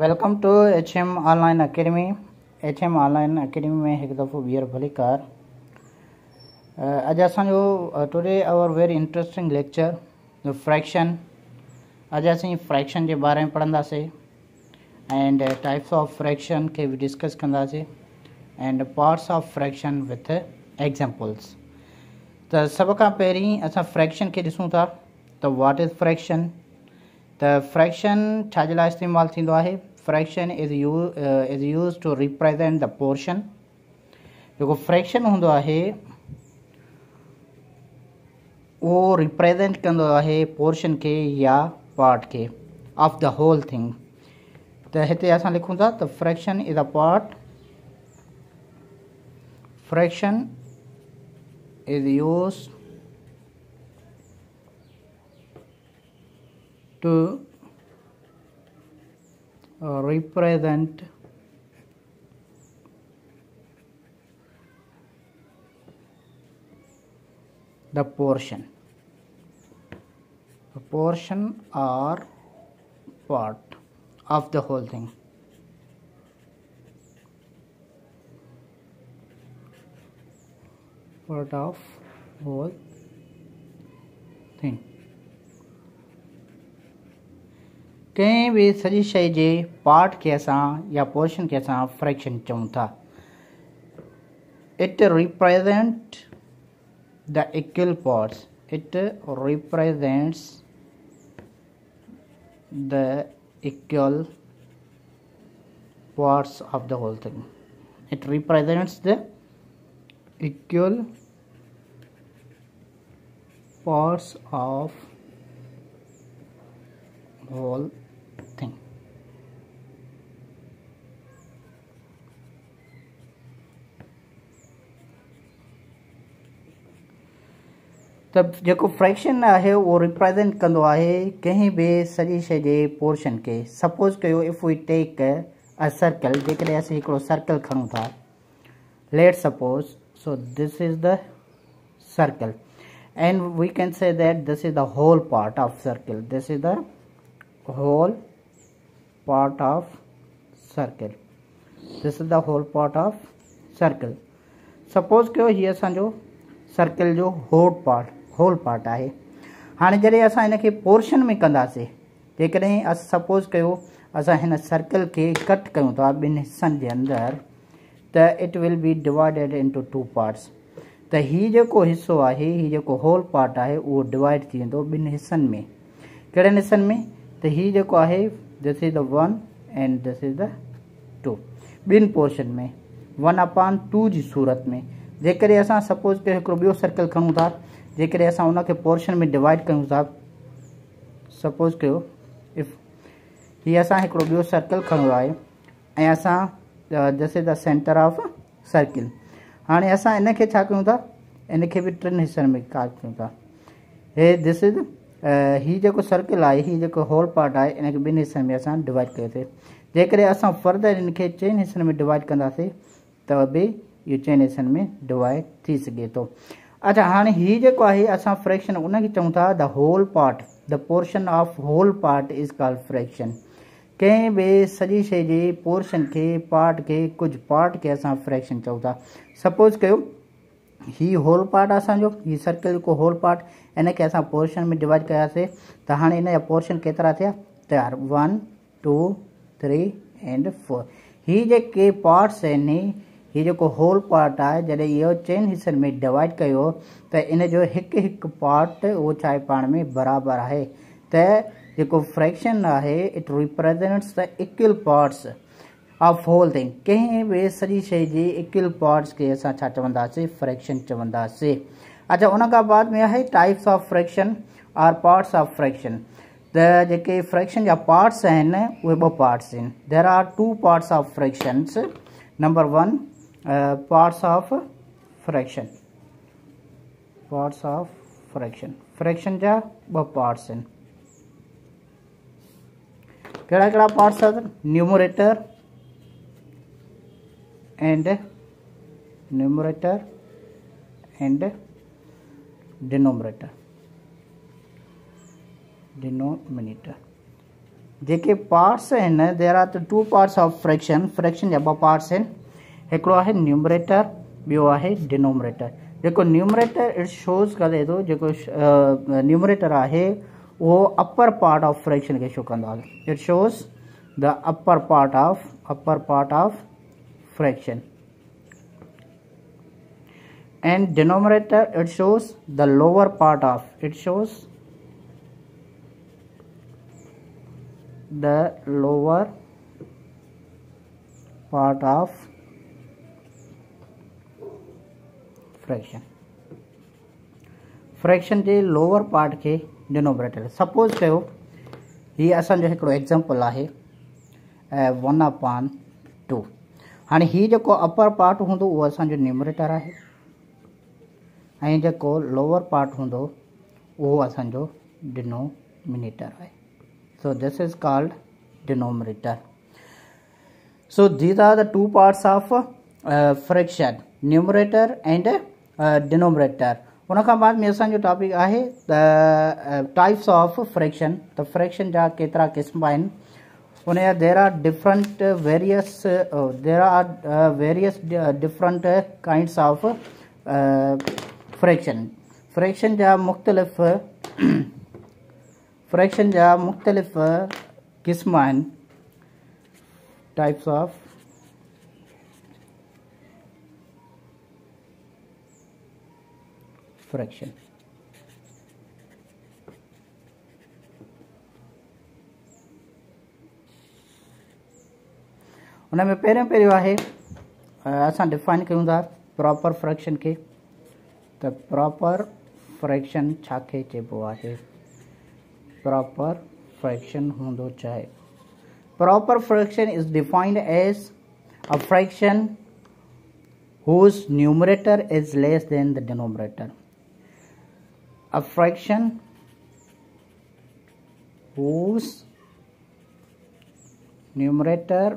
Welcome to HM online academy. HM online academy में एक दफ़ो ॿीहर भलीकार। अॼु असांजो today our very interesting lecture fraction. अॼु असीं फ्रैक्शन के बारे में पढ़ंदासीं एंड टाइप्स ऑफ फ्रैक्शन के भी डिस्कस कंदासीं and parts of fraction with examples. त सब खां पहिरीं असां फ्रैक्शन के ॾिसूं था त व्हाट इज़ फ्रैक्शन। त फ्रैक्शन छाजे लाइ इस्तेमालु थींदो आहे। Fraction is use to represent the portion. जेको फ्रैक्शन हूंदो आहे वो रिप्रेजेंट कंदो आहे पोर्शन के या पार्ट के ऑफ द होल थिंग। त हिते असां लिखूं था त fraction is a part. Fraction is use to represent the portion or part of the whole thing। part of whole thing। कहीं भी सॼी शइ जे पार्ट के असां या पोर्शन के असां फ्रैक्शन चऊं था। It represent the equal parts. It represents the equal parts of the whole thing. It represents the equal parts of whole thing। तब जेको फ्रैक्शन आहे वो रिप्रेजेंट कंदो आहे कहीं भी सॼी शइ जे पोर्शन के। सपोज कयो if we take a circle. जेकॾहिं असीं हिकिड़ो सर्कल खणूं था, let suppose so this is the circle and we can say that this is the whole part of circle। this is the whole part of circle। this is the whole part of circle। Suppose कयो हीअ असांजो circle जो whole part आहे। हाणे जॾहिं असां हिनखे portion में कंदासीं, जेकॾहिं सपोज कयो असां हिन सर्कल के कट कयूं था ॿिनि हिस्सनि जे अंदरि, त it will B divided into two parts. त हीउ जेको हिस्सो आहे, हीउ जेको होल पार्ट आहे, उहो डिवाइड थी वेंदो ॿिनि हिस्सनि में। कहिड़नि हिस्सनि में? त हीउ जेको आहे this is the 1 and this is the 2। ॿिनि पोर्शन में 1/2 जी सूरत में। जेकॾहिं असां सपोज कयो हिकिड़ो ॿियो सर्कल खणूं था, जेकॾहिं असां उनखे पोर्शन में डिवाइड कयूं था, सपोज कयो इफ हीअ असां हिकिड़ो ॿियो सर्कल खणियो आहे ऐं असां this is the centre of circle. हाणे असां इनखे छा कयूं था, इनखे बि 3 हिस्सनि में काट कयूं था। हे दिस इज़ हीउ जेको सर्किल आहे, हीउ जेको होल पार्ट आहे, इनखे 2 हिस्सनि में असां डिवाइड कयोसीं। जेकॾहिं असां फर्दर इनखे 4 हिस्सनि में डिवाइड कंदासीं त बि इहो 4 हिस्सनि में डिवाइड थी सघे थो। अच्छा, हाणे हीउ जेको आहे असां फ्रैक्शन उनखे चऊं था the whole part. The portion of whole part is called fraction. कंहिं बि सॼी शइ जे पोर्शन के, पार्ट के, कुझु पार्ट के असां फ्रैक्शन चऊं था। सपोज कयो ही होल पार्ट असांजो, ही सर्कल को होल पार्ट, इनखे असां पोर्शन में डिवाइड कयासीं त हाणे इन जा पोर्शन केतिरा थिया? तयार 1 2 3 एंड 4। ही जेके पार्ट्स आहिनि, ही जेको होल पार्ट आहे, जॾहिं इहो 4 हिस्सनि में डिवाइड कयो त इन जो हिकु हिकु पार्ट उहो छा आहे पाण में बराबरि आहे। त जेको फ्रैक्शन आहे it represents the equal parts of whole thing. कंहिं बि सॼी शइ जे इक्वल पार्ट्स के असां छा चवंदासीं? फ्रैक्शन चवंदासीं। अच्छा, उन खां बाद में आहे टाइप्स ऑफ फ्रैक्शन और पार्ट्स ऑफ फ्रैक्शन। त जेके फ्रैक्शन जा पार्ट्स आहिनि उहे 2 पार्ट्स आहिनि। There are 2 parts of fractions. Number 1 parts of fraction. Parts of fraction, fraction जा 2 पार्ट्स आहिनि। कहिड़ा कहिड़ा पार्ट्स आहिनि? Numerator and numerator and denominator। जेके पार्ट्स आहिनि there are the two parts of fraction fraction जा ॿ पार्ट्स आहिनि हिकिड़ो आहे न्यूमरेटर ॿियो आहे डिनोमिनेटर जेको न्यूमरेटर इट शोज़ करे थो जेको न्यूमरेटर आहे उहो अपर पार्ट ऑफ फ्रैक्शन खे शो कंदो आहे it shows the upper part of fraction and denominator it shows the lower part of fraction J lower part के डिनोमिनेटर सपोज कयो ही असांजो हिकिड़ो एग्जाम्पल आहे 1/2 हाणे ही जेको अपर पार्ट हूंदो उहो असांजो न्यूमरेटर आहे ऐं जेको लोअर पार्ट हूंदो उहो असांजो डिनोमिनेटर आहे so this is called denominator so these are the two parts of fraction numerator and denominator उन खां बाद में असांजो टॉपिक आहे टाइप्स ऑफ फ्रैक्शन त फ्रैक्शन जा केतिरा क़िस्म आहिनि उन जा there are various different kinds of fraction जा मुख़्तलिफ़ क़िस्म आहिनि टाइप्स ऑफ फ्रैक्शन उन में पहिरियों आहे असां डिफाइन कयूं था प्रॉपर फ्रैक्शन खे त प्रॉपर फ्रैक्शन छा खे चइबो आहे प्रॉपर फ्रैक्शन हूंदो चाहे proper fraction is defined as a fraction whose numerator is less than the denominator a fraction whose numerator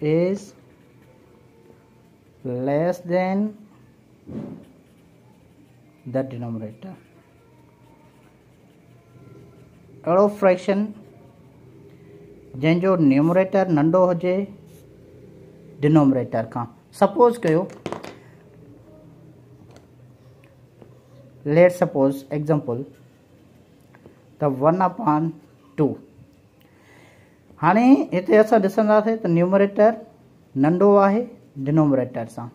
is less than the denominator अहिड़ो फ्रैक्शन जंहिंजो न्यूमरेटर नंढो हुजे डिनोमिनेटर खां सपोज कयो लेट सपोज एग्जाम्पल त 1/2 हाणे हिते असां ॾिसंदासीं त न्यूमरेटर नंढो आहे डिनोमिनेटर सां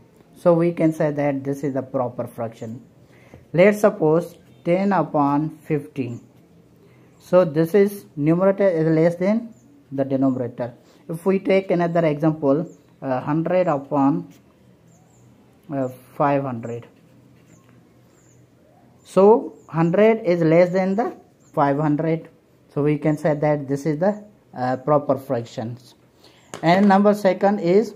so we can say that this is the proper fraction let suppose 10/15 so this is numerator is less than the denominator if we take another example 100/500 so 100 is less than the 500 so we can say that this is the proper fractions and number second is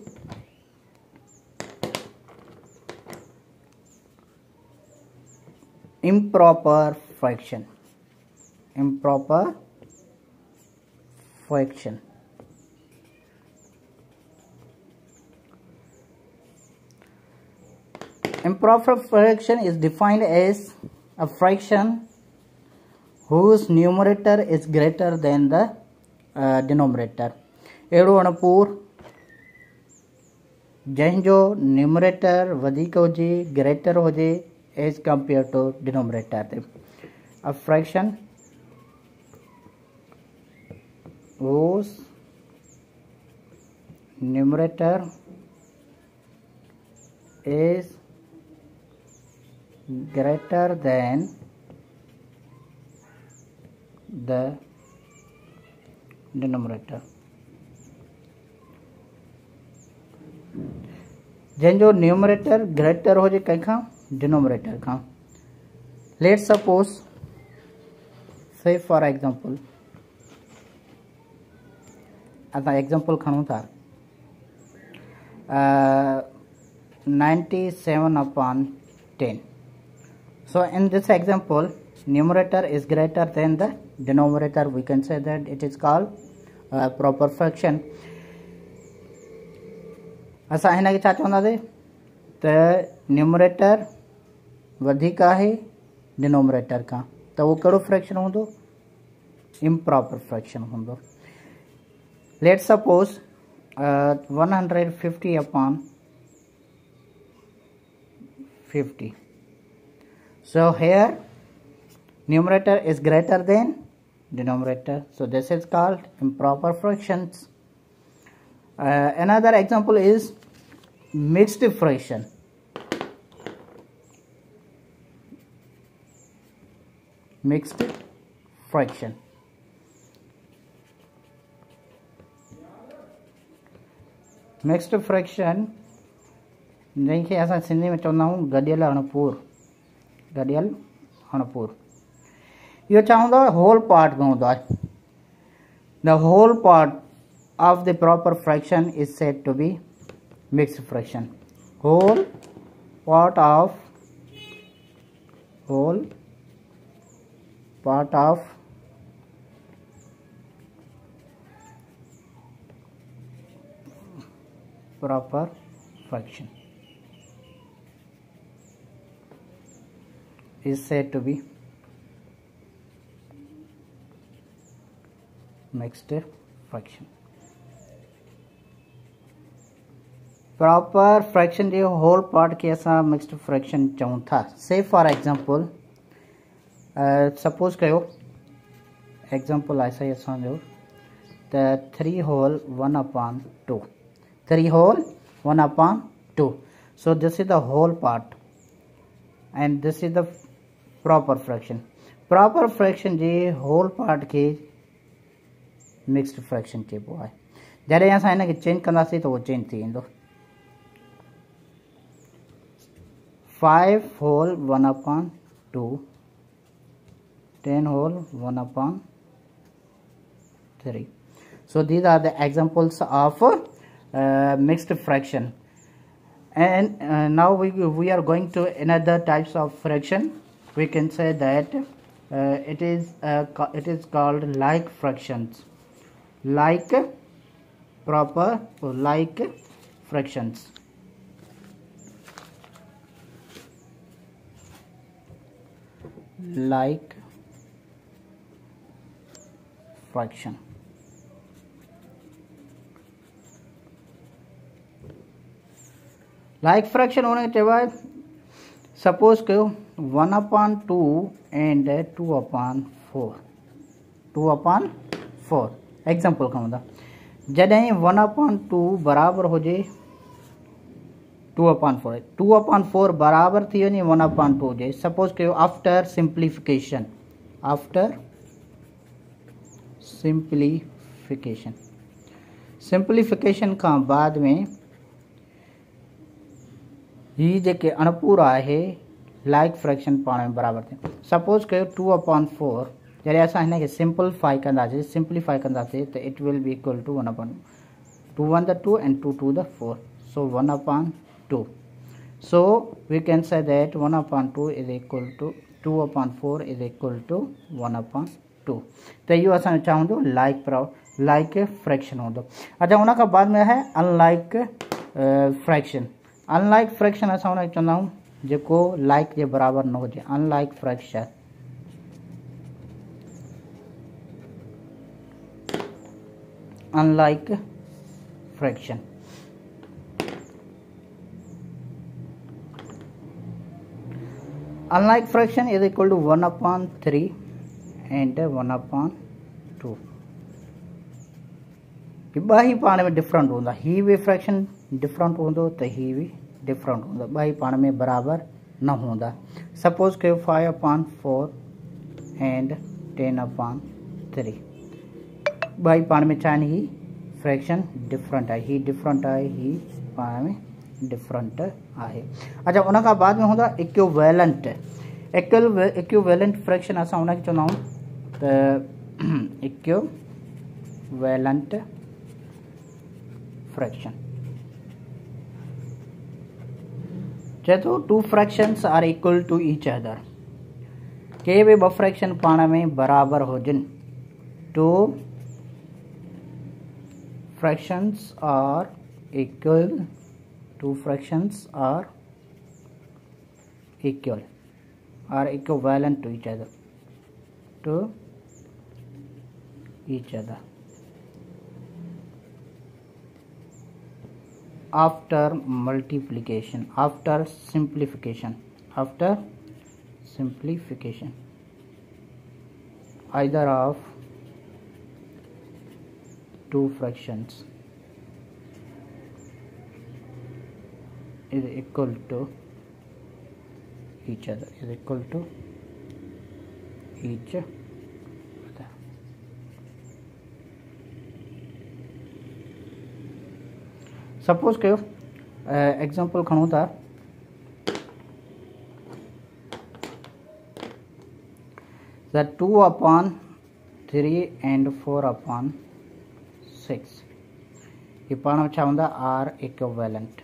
improper fraction improper fraction is defined as a fraction whose numerator is greater than the denominator अहिड़ो अणपूर जंहिंजो numerator वधीक हुजे greater हुजे as compare to denominator ते a fraction whose numerator is greater than the denominator जंहिंजो numerator greater हुजे कंहिंखां denominator खां let suppose say for example असां एग्जाम्पल खणूं था 97/10 so in this example numerator is greater than the denominator we can say that it is called proper fraction असां हिन खे छा चवंदासीं त न्यूमरेटर वधीक आहे डिनोमिनेटर खां तो वो कड़ो फ्रैक्शन होंदो, improper fraction होंदो। Let's suppose 150 upon 50. So here numerator is greater than denominator, so this is called improper fractions. Another example is mixed fraction. Mixed fraction. Mixed fraction जैसे असां सिंधी में चवंदा आहियूं गॾियल अणपूर, गॾियल अणपूर। इहो छा हूंदो आहे, होल पार्ट में हूंदो आहे। The whole part of the proper fraction is said to be mixed fraction. Whole part of proper fraction is said to be mixed fraction। Proper fraction जो होल पार्ट के असां मिक्स्ड फ्रैक्शन चऊं था। Say for example suppose कयो example ऐसा ही असांजो त 3 whole 1/2, 3 whole 1/2. So this is the whole part and this is the proper fraction। proper fraction J whole part के mixed fraction चइबो आहे। जॾहिं असां हिन खे चेंज कंदासीं त उहो चेंज थी वेंदो। 5 whole 1/2, 10 whole 1/3। So these are the examples of mixed fraction। And now we are going to another types of fraction। We can say that it is called like fractions, like proper or like fractions। like fraction। Like fraction होने के बाद suppose कयो 1/2 and 2/4, 2/4 example खणूं था। जॾहिं 1/2 बराबर हुजे 2/4, 2/4 बराबर थी वञे 1/2 हुजे। सपोज कयो आफ्टर सिंप्लीफिकेशन, सिंप्लीफिकेशन खां बाद में ही जेके अणपूर आहे लाइक फ्रैक्शन पाण में बराबर थिए। सपोज कयो 2/4 जॾहिं असां हिन खे सिंप्लीफाई कंदासीं त it will be equal to 1/2, 2 1 the 2 and 2 2 the 4, so 1/2। so we can say that 1/2 is equal to 2/4 is equal to 1/2। त इहो असां छा हूंदो, लाइक फ्रैक्शन हूंदो। अच्छा, उन खां बाद में है अनलाइक फ्रैक्शन। अनलाइक फ्रैक्शन असां उन खे चवंदा आहियूं जेको लाइक जे बराबर न हुजे। Unlike fraction, unlike fraction. Unlike fraction is equal to 1/3 and 1/2। ॿ ही पाण में डिफरेंट हूंदा। ही बि फ्रैक्शन डिफरेंट हूंदो त ही बि डिफरेंट हूंदो, ॿ ही पाण में बराबर न हूंदा। सपोज कयो 5/4 एंड 10/3, ॿ ही पाण में छा आहिनि, ही फ्रैक्शन डिफरेंट आहे, ही डिफरेंट आहे, ही पाण में डिफरेंट आहे। अच्छा, उन खां बाद में हूंदा इक्विवेलेंट। इक्विवेलेंट फ्रैक्शन असां उन खे चवंदा आहियूं त इक्विवेलेंट फ्रैक्शन। चए थो 2 fractions are equal to each other. के भी 2 फ्रैक्शन पाण में बराबर हुजनि। 2 fractions are equal, 2 fractions are equal, are equivalent to each other। to each other. After multiplication, after simplification, either of two fractions is equal to each other, Suppose कयो example खणूं था that 2/3 and 4/6 ये पाण छा हूंदा R equivalent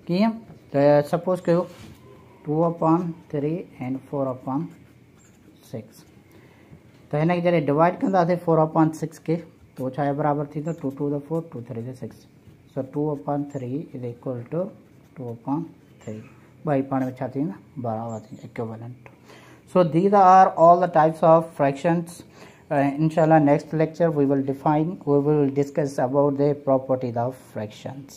कीअं त suppose कयो 2/3 and 4/6 तो हिन खे जॾहिं डिवाइड कंदासीं 4/6 के तो छा आहे बराबर थींदो 2 to the 4 2 3 the 6 so 2/3 is equal to 2/3 ॿई पाण में छा थींदा बराबर थींदा equivalent so these are all the types of fractions inshallah next lecture we will discuss about the properties of fractions.